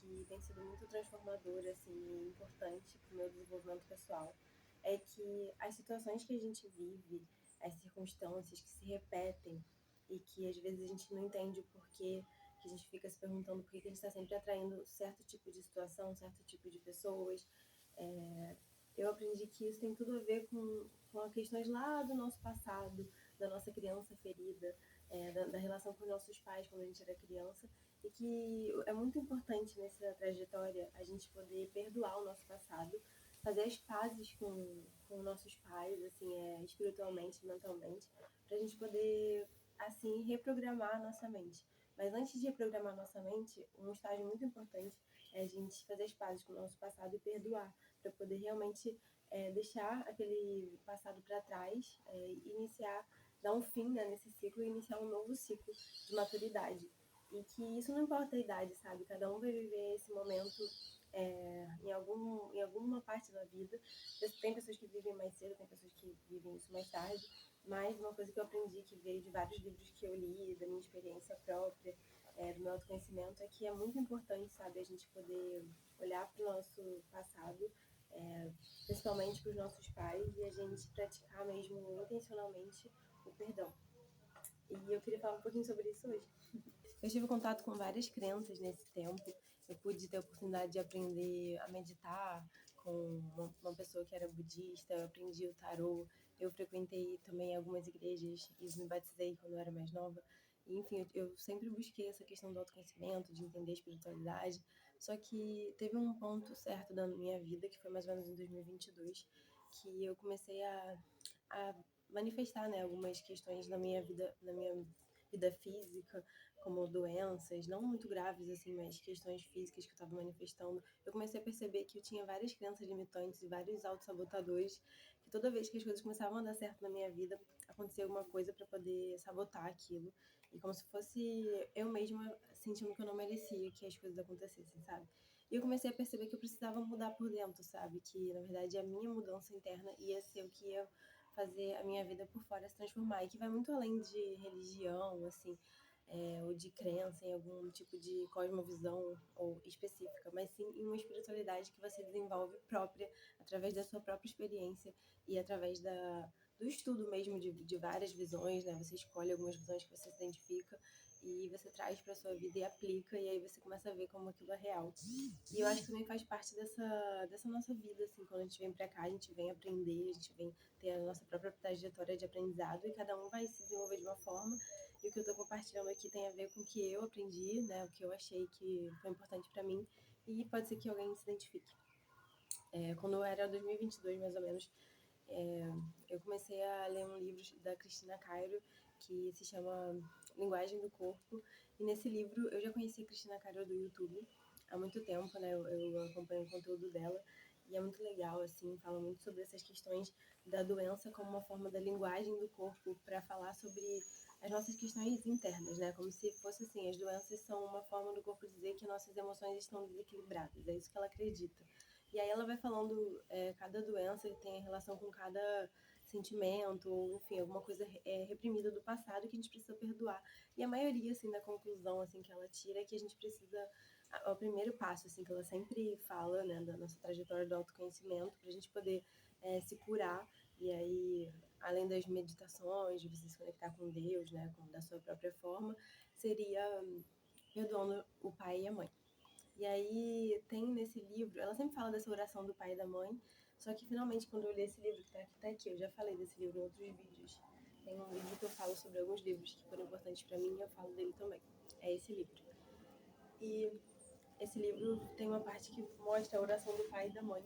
que tem sido muito transformador, assim, e importante para o meu desenvolvimento pessoal, é que as situações que a gente vive, as circunstâncias que se repetem e que às vezes a gente não entende o porquê, que a gente fica se perguntando por que a gente está sempre atraindo certo tipo de situação, certo tipo de pessoas. Eu aprendi que isso tem tudo a ver com questões lá do nosso passado, da nossa criança ferida, da relação com os nossos pais quando a gente era criança, e que é muito importante nessa trajetória a gente poder perdoar o nosso passado, fazer as pazes com nossos pais, assim, espiritualmente, mentalmente, para a gente poder, assim, reprogramar a nossa mente. Mas antes de reprogramar a nossa mente, um estágio muito importante é a gente fazer as pazes com o nosso passado e perdoar, para poder realmente deixar aquele passado para trás, iniciar, dar um fim, né, nesse ciclo e iniciar um novo ciclo de maturidade. E que isso não importa a idade, sabe? Cada um vai viver esse momento em alguma parte da vida. Tem pessoas que vivem mais cedo, tem pessoas que vivem isso mais tarde, mas uma coisa que eu aprendi, que veio de vários livros que eu li, da minha experiência própria, do meu autoconhecimento, é que é muito importante, sabe, a gente poder olhar para o nosso passado, principalmente para os nossos pais, e a gente praticar mesmo intencionalmente o perdão. E eu queria falar um pouquinho sobre isso hoje. Eu tive contato com várias crenças nesse tempo. Eu pude ter a oportunidade de aprender a meditar com uma pessoa que era budista, eu aprendi o tarô, eu frequentei também algumas igrejas e me batizei quando eu era mais nova. E, enfim, eu sempre busquei essa questão do autoconhecimento, de entender a espiritualidade. Só que teve um ponto certo da minha vida, que foi mais ou menos em 2022, que eu comecei a manifestar, né, algumas questões na minha vida física, como doenças, não muito graves assim, mas questões físicas que eu estava manifestando. Eu comecei a perceber que eu tinha várias crenças limitantes e vários autossabotadores, que toda vez que as coisas começavam a dar certo na minha vida, acontecia alguma coisa para poder sabotar aquilo. E como se fosse eu mesma sentindo que eu não merecia que as coisas acontecessem, sabe? E eu comecei a perceber que eu precisava mudar por dentro, sabe? Que, na verdade, a minha mudança interna ia ser o que ia fazer a minha vida por fora se transformar. E que vai muito além de religião, assim, ou de crença em algum tipo de cosmovisão ou específica, mas sim em uma espiritualidade que você desenvolve própria, através da sua própria experiência e através do estudo mesmo de várias visões, né? Você escolhe algumas visões que você se identifica e você traz para sua vida e aplica, e aí você começa a ver como aquilo é real. E eu acho que também faz parte dessa nossa vida, assim, quando a gente vem pra cá, a gente vem aprender, a gente vem ter a nossa própria trajetória de aprendizado e cada um vai se desenvolver de uma forma. E o que eu tô compartilhando aqui tem a ver com o que eu aprendi, né, o que eu achei que foi importante pra mim e pode ser que alguém se identifique. Quando eu era 2022, mais ou menos, eu comecei a ler um livro da Cristina Cairo que se chama Linguagem do Corpo. E nesse livro eu já conheci a Cristina Cairo do YouTube há muito tempo, né? Eu acompanho o conteúdo dela e é muito legal, assim, fala muito sobre essas questões da doença como uma forma da linguagem do corpo para falar sobre as nossas questões internas, né? Como se fosse assim, as doenças são uma forma do corpo dizer que nossas emoções estão desequilibradas, é isso que ela acredita. E aí ela vai falando, cada doença tem relação com cada sentimento, ou enfim, alguma coisa reprimida do passado que a gente precisa perdoar. E a maioria, assim, da conclusão, assim, que ela tira é que a gente precisa, o primeiro passo, assim, que ela sempre fala, né, da nossa trajetória do autoconhecimento, pra gente poder se curar, e aí, além das meditações, de você se conectar com Deus, né, da sua própria forma, seria perdoando o pai e a mãe. E aí tem nesse livro, ela sempre fala dessa oração do pai e da mãe, só que finalmente quando eu li esse livro, que tá aqui, eu já falei desse livro em outros vídeos, tem um livro que eu falo sobre alguns livros que foram importantes para mim e eu falo dele também. É esse livro. E esse livro tem uma parte que mostra a oração do pai e da mãe.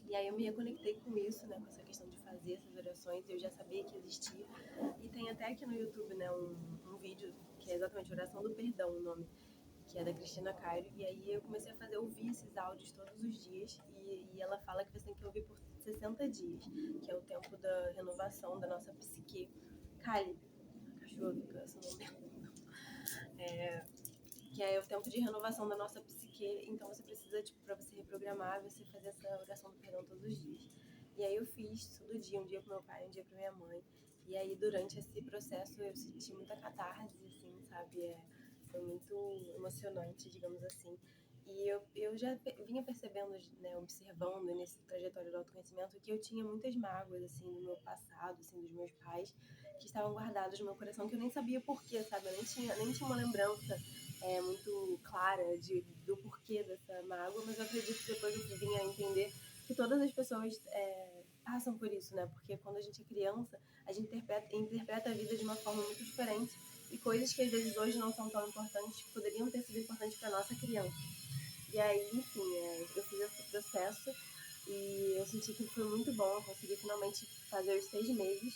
E aí eu me reconectei com isso, né, com essa questão de fazer essas orações, eu já sabia que existia. E tem até aqui no YouTube, né, um vídeo que é exatamente Oração do Perdão, o nome, que é da Cristina Cairo, e aí eu comecei a ouvir esses áudios todos os dias, e ela fala que você tem que ouvir por 60 dias, que é o tempo da renovação da nossa psique. Kali, a cachorra fica assim no meu. Que é o tempo de renovação da nossa psique, então você precisa, tipo, pra você reprogramar, você fazer essa oração do perdão todos os dias. E aí eu fiz todo dia, um dia pro meu pai, um dia pra minha mãe, e aí durante esse processo eu senti muita catarse, assim, sabe, foi muito emocionante, digamos assim, E eu já vinha percebendo, né, observando nesse trajetório do autoconhecimento que eu tinha muitas mágoas, assim, do meu passado, assim, dos meus pais, que estavam guardadas no meu coração, que eu nem sabia porquê, sabe? Eu nem tinha uma lembrança muito clara do porquê dessa mágoa, mas eu acredito que depois eu vim a entender que todas as pessoas passam por isso, né? Porque quando a gente é criança, a gente interpreta a vida de uma forma muito diferente e coisas que às vezes hoje não são tão importantes poderiam ter sido importantes para nossa criança. E aí, enfim, eu fiz esse processo e eu senti que foi muito bom. Eu consegui finalmente fazer os 6 meses.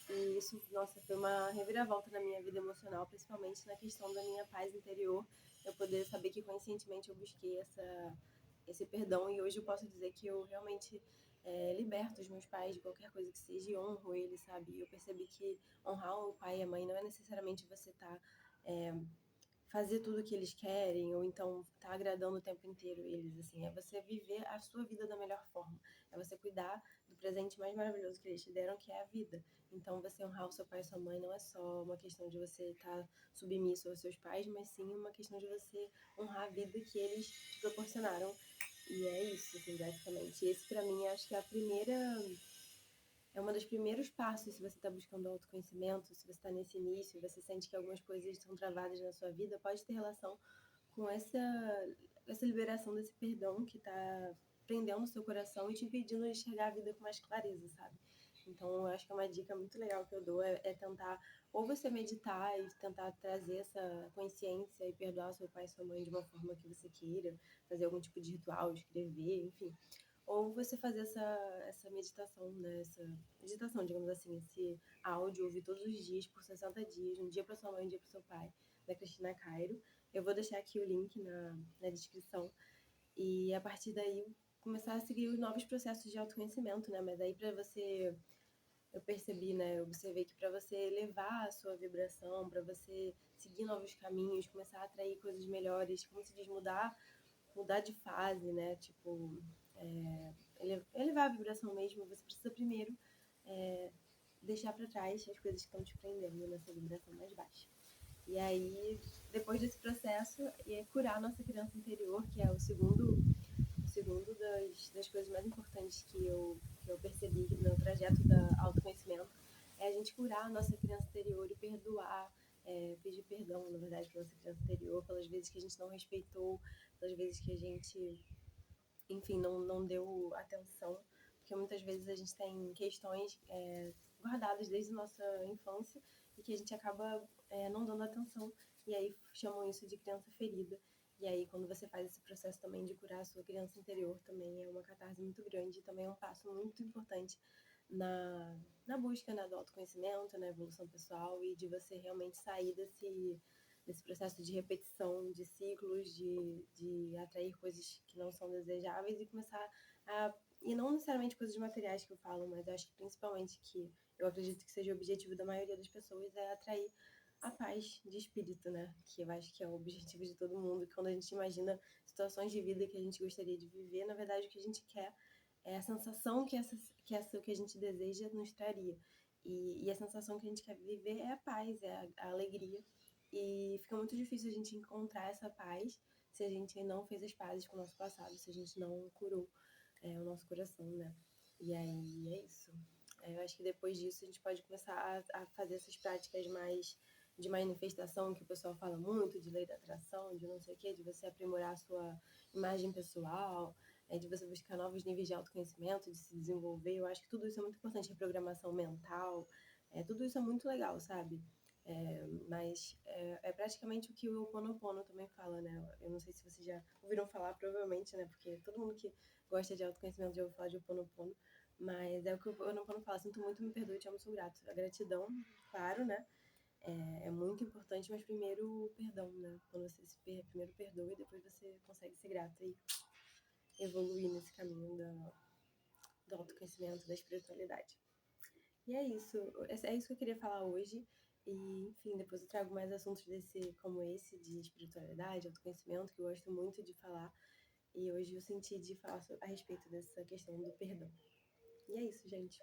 E isso, nossa, foi uma reviravolta na minha vida emocional, principalmente na questão da minha paz interior. Eu poder saber que conscientemente eu busquei esse perdão. E hoje eu posso dizer que eu realmente liberto os meus pais de qualquer coisa que seja e honro eles, sabe? E eu percebi que honrar o pai e a mãe não é necessariamente você estar fazer tudo o que eles querem, ou então tá agradando o tempo inteiro eles, assim, é você viver a sua vida da melhor forma, é você cuidar do presente mais maravilhoso que eles te deram, que é a vida. Então, você honrar o seu pai e sua mãe não é só uma questão de você estar submisso aos seus pais, mas sim uma questão de você honrar a vida que eles te proporcionaram. E é isso, assim, basicamente. Esse, pra mim, acho que é um dos primeiros passos se você está buscando autoconhecimento, se você está nesse início, você sente que algumas coisas estão travadas na sua vida, pode ter relação com essa liberação desse perdão que está prendendo o seu coração e te impedindo de enxergar a vida com mais clareza, sabe? Então, eu acho que é uma dica muito legal que eu dou é tentar, ou você meditar e tentar trazer essa consciência e perdoar seu pai e sua mãe de uma forma que você queira, fazer algum tipo de ritual, escrever, enfim, ou você fazer essa meditação, né? Essa meditação, digamos assim, esse áudio, ouvir todos os dias por 60 dias, um dia para sua mãe, um dia para seu pai, da Cristina Cairo. Eu vou deixar aqui o link na descrição. E a partir daí começar a seguir os novos processos de autoconhecimento, né? Mas aí para você, eu percebi, né? Eu observei que para você elevar a sua vibração, para você seguir novos caminhos, começar a atrair coisas melhores, como se diz, mudar de fase, né? Tipo, elevar a vibração mesmo, você precisa primeiro deixar para trás as coisas que estão te prendendo nessa vibração mais baixa. E aí, depois desse processo, é curar a nossa criança interior, que é o segundo das coisas mais importantes que eu percebi no trajeto da autoconhecimento, é a gente curar a nossa criança interior e perdoar, pedir perdão, na verdade, para nossa criança interior, pelas vezes que a gente não respeitou, pelas vezes que a gente, enfim, não deu atenção, porque muitas vezes a gente tem questões guardadas desde a nossa infância e que a gente acaba não dando atenção, e aí chamam isso de criança ferida. E aí, quando você faz esse processo também de curar a sua criança interior, também é uma catarse muito grande, e também é um passo muito importante na busca, né, do autoconhecimento, na evolução pessoal e de você realmente sair desse processo de repetição, de ciclos, de atrair coisas que não são desejáveis e começar a. E não necessariamente coisas materiais que eu falo, mas acho que principalmente que eu acredito que seja o objetivo da maioria das pessoas é atrair a paz de espírito, né? Que eu acho que é o objetivo de todo mundo. Que quando a gente imagina situações de vida que a gente gostaria de viver, na verdade o que a gente quer é a sensação que a gente deseja nos traria. E a sensação que a gente quer viver é a paz, é a alegria. E fica muito difícil a gente encontrar essa paz se a gente não fez as pazes com o nosso passado, se a gente não curou o nosso coração, né? E aí é isso. Eu acho que depois disso a gente pode começar a fazer essas práticas mais de manifestação, que o pessoal fala muito, de lei da atração, de não sei o quê, de você aprimorar a sua imagem pessoal, de você buscar novos níveis de autoconhecimento, de se desenvolver. Eu acho que tudo isso é muito importante, reprogramação mental, tudo isso é muito legal, sabe? Mas é praticamente o que o Ho Oponopono também fala, né? Eu não sei se vocês já ouviram falar, provavelmente, né? Porque todo mundo que gosta de autoconhecimento já ouviu falar de Ho Oponopono. Mas é o que o Ho Oponopono fala: sinto muito, me perdoe, te amo, sou grato. A gratidão, claro, né? É muito importante, mas primeiro o perdão, né? Quando você primeiro perdoa e depois você consegue ser grato e evoluir nesse caminho do autoconhecimento, da espiritualidade. E é isso. É isso que eu queria falar hoje. E, enfim, depois eu trago mais assuntos como esse, de espiritualidade, autoconhecimento, que eu gosto muito de falar. E hoje eu senti de falar a respeito dessa questão do perdão. E é isso, gente.